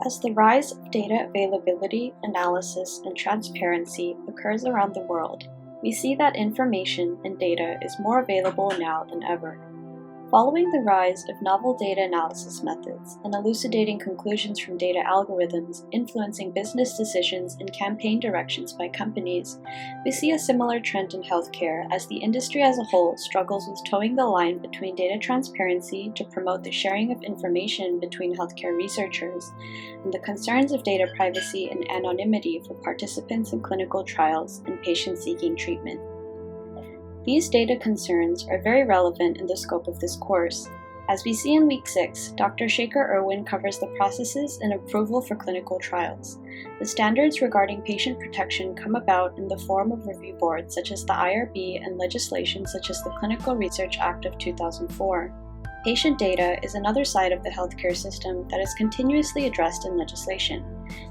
As the rise of data availability, analysis, and transparency occurs around the world, we see that information and data is more available now than ever. Following the rise of novel data analysis methods and elucidating conclusions from data algorithms influencing business decisions and campaign directions by companies, we see a similar trend in healthcare as the industry as a whole struggles with towing the line between data transparency to promote the sharing of information between healthcare researchers and the concerns of data privacy and anonymity for participants in clinical trials and patients seeking treatment. These data concerns are very relevant in the scope of this course. As we see in Week 6, Dr. Shaker Irwin covers the processes and approval for clinical trials. The standards regarding patient protection come about in the form of review boards such as the IRB and legislation such as the Clinical Research Act of 2004. Patient data is another side of the healthcare system that is continuously addressed in legislation.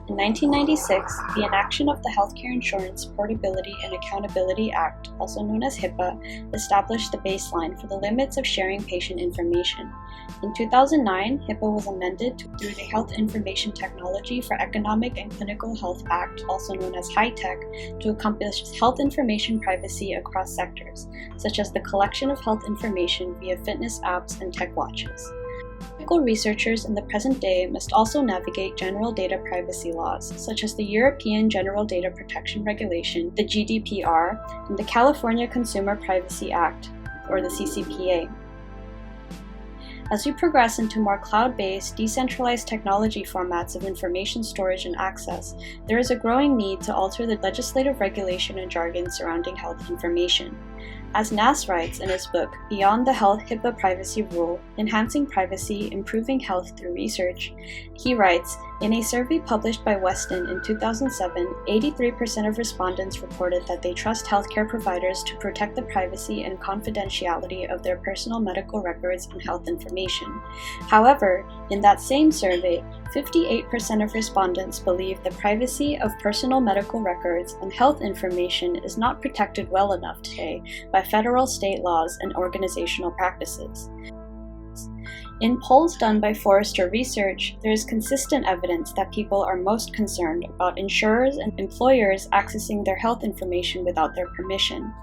In 1996, the enaction of the Healthcare Insurance Portability and Accountability Act, also known as Hipaa, established the baseline for the limits of sharing patient information. In 2009, Hipaa was amended through the Health Information Technology for Economic and Clinical Health Act, also known as HITECH, to accomplish health information privacy across sectors, such as the collection of health information via fitness apps and tech watches. Medical researchers in the present day must also navigate general data privacy laws, such as the European General Data Protection Regulation, the GDPR, and the California Consumer Privacy Act, or the CCPA. As we progress into more cloud-based, decentralized technology formats of information storage and access, there is a growing need to alter the legislative regulation and jargon surrounding health information. As Nass writes in his book, Beyond the Health HIPAA Privacy Rule, Enhancing Privacy, Improving Health Through Research, he writes, in a survey published by Gostin in 2007, 83% of respondents reported that they trust healthcare providers to protect the privacy and confidentiality of their personal medical records and health information. However, in that same survey, 58% of respondents believe the privacy of personal medical records and health information is not protected well enough today by federal, state laws, and organizational practices. In polls done by Forrester Research, there is consistent evidence that people are most concerned about insurers and employers accessing their health information without their permission.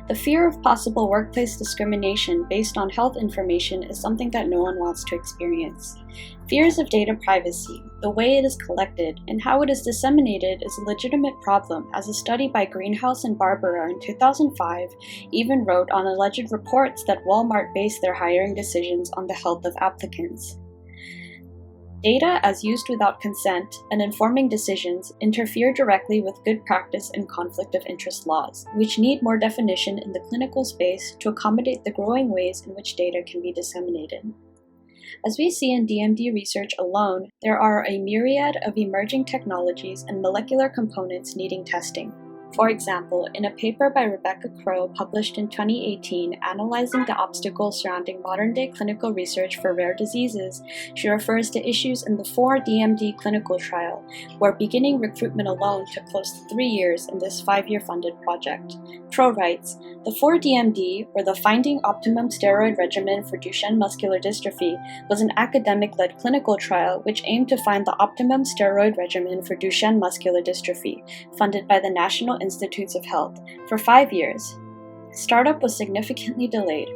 The fear of possible workplace discrimination based on health information is something that no one wants to experience. Fears of data privacy, the way it is collected, and how it is disseminated is a legitimate problem, as a study by Greenhouse and Barbera in 2005 even wrote on alleged reports that Walmart based their hiring decisions on the health of applicants. Data, as used without consent and informing decisions, interfere directly with good practice and conflict of interest laws, which need more definition in the clinical space to accommodate the growing ways in which data can be disseminated. As we see in DMD research alone, there are a myriad of emerging technologies and molecular components needing testing. For example, in a paper by Rebecca Crow published in 2018 analyzing the obstacles surrounding modern-day clinical research for rare diseases, she refers to issues in the 4DMD clinical trial, where beginning recruitment alone took close to 3 years in this 5-year funded project. Crow writes, the 4DMD, or the Finding Optimum Steroid Regimen for Duchenne Muscular Dystrophy, was an academic-led clinical trial which aimed to find the optimum steroid regimen for Duchenne Muscular Dystrophy, funded by the National Institutes of Health, for 5 years. Startup was significantly delayed,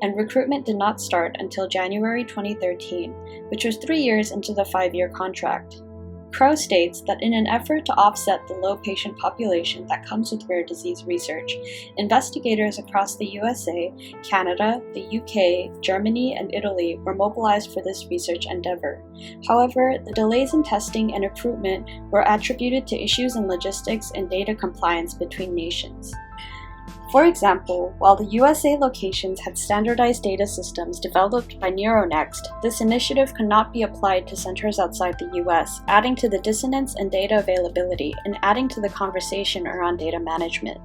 and recruitment did not start until January 2013, which was 3 years into the 5-year contract. Crow states that in an effort to offset the low patient population that comes with rare disease research, investigators across the USA, Canada, the UK, Germany, and Italy were mobilized for this research endeavor. However, the delays in testing and recruitment were attributed to issues in logistics and data compliance between nations. For example, while the USA locations had standardized data systems developed by Neuronext, this initiative could not be applied to centers outside the US, adding to the dissonance in data availability and adding to the conversation around data management.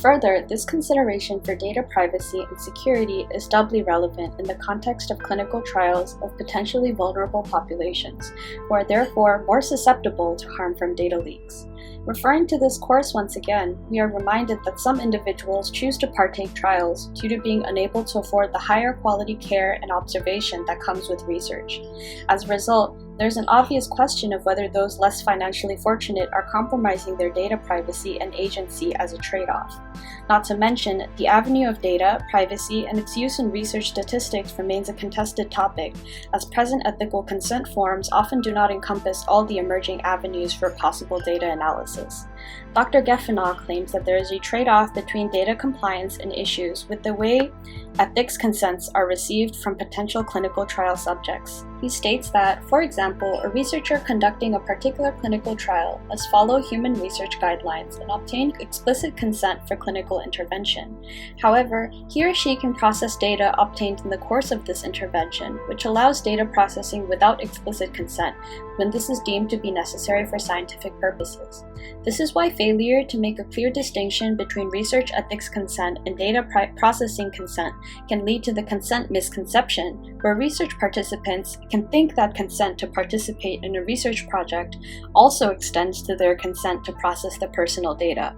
Further, this consideration for data privacy and security is doubly relevant in the context of clinical trials of potentially vulnerable populations, who are therefore more susceptible to harm from data leaks. Referring to this course once again, we are reminded that some individuals choose to partake trials due to being unable to afford the higher quality care and observation that comes with research. As a result, there's an obvious question of whether those less financially fortunate are compromising their data privacy and agency as a trade-off. Not to mention, the avenue of data, privacy, and its use in research statistics remains a contested topic, as present ethical consent forms often do not encompass all the emerging avenues for possible data analysis. Dr. Geffinagh claims that there is a trade-off between data compliance and issues with the way ethics consents are received from potential clinical trial subjects. He states that, for example, a researcher conducting a particular clinical trial must follow human research guidelines and obtain explicit consent for clinical intervention. However, he or she can process data obtained in the course of this intervention, which allows data processing without explicit consent when this is deemed to be necessary for scientific purposes. This is why failure to make a clear distinction between research ethics consent and data processing consent can lead to the consent misconception, where research participants can think that consent to participate in a research project also extends to their consent to process the personal data.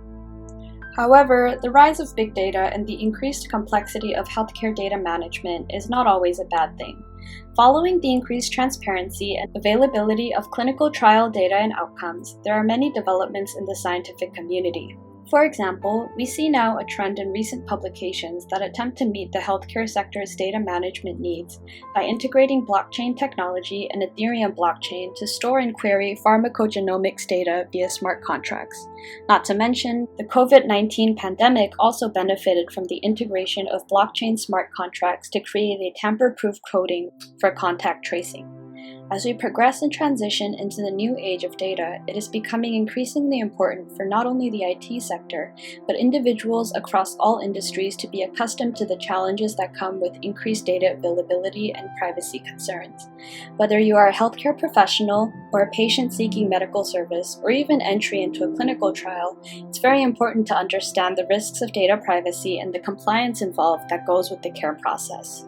However, the rise of big data and the increased complexity of healthcare data management is not always a bad thing. Following the increased transparency and availability of clinical trial data and outcomes, there are many developments in the scientific community. For example, we see now a trend in recent publications that attempt to meet the healthcare sector's data management needs by integrating blockchain technology and Ethereum blockchain to store and query pharmacogenomics data via smart contracts. Not to mention, the COVID-19 pandemic also benefited from the integration of blockchain smart contracts to create a tamper-proof coding for contact tracing. As we progress and transition into the new age of data, it is becoming increasingly important for not only the IT sector, but individuals across all industries to be accustomed to the challenges that come with increased data availability and privacy concerns. Whether you are a healthcare professional or a patient seeking medical service, or even entry into a clinical trial, it's very important to understand the risks of data privacy and the compliance involved that goes with the care process.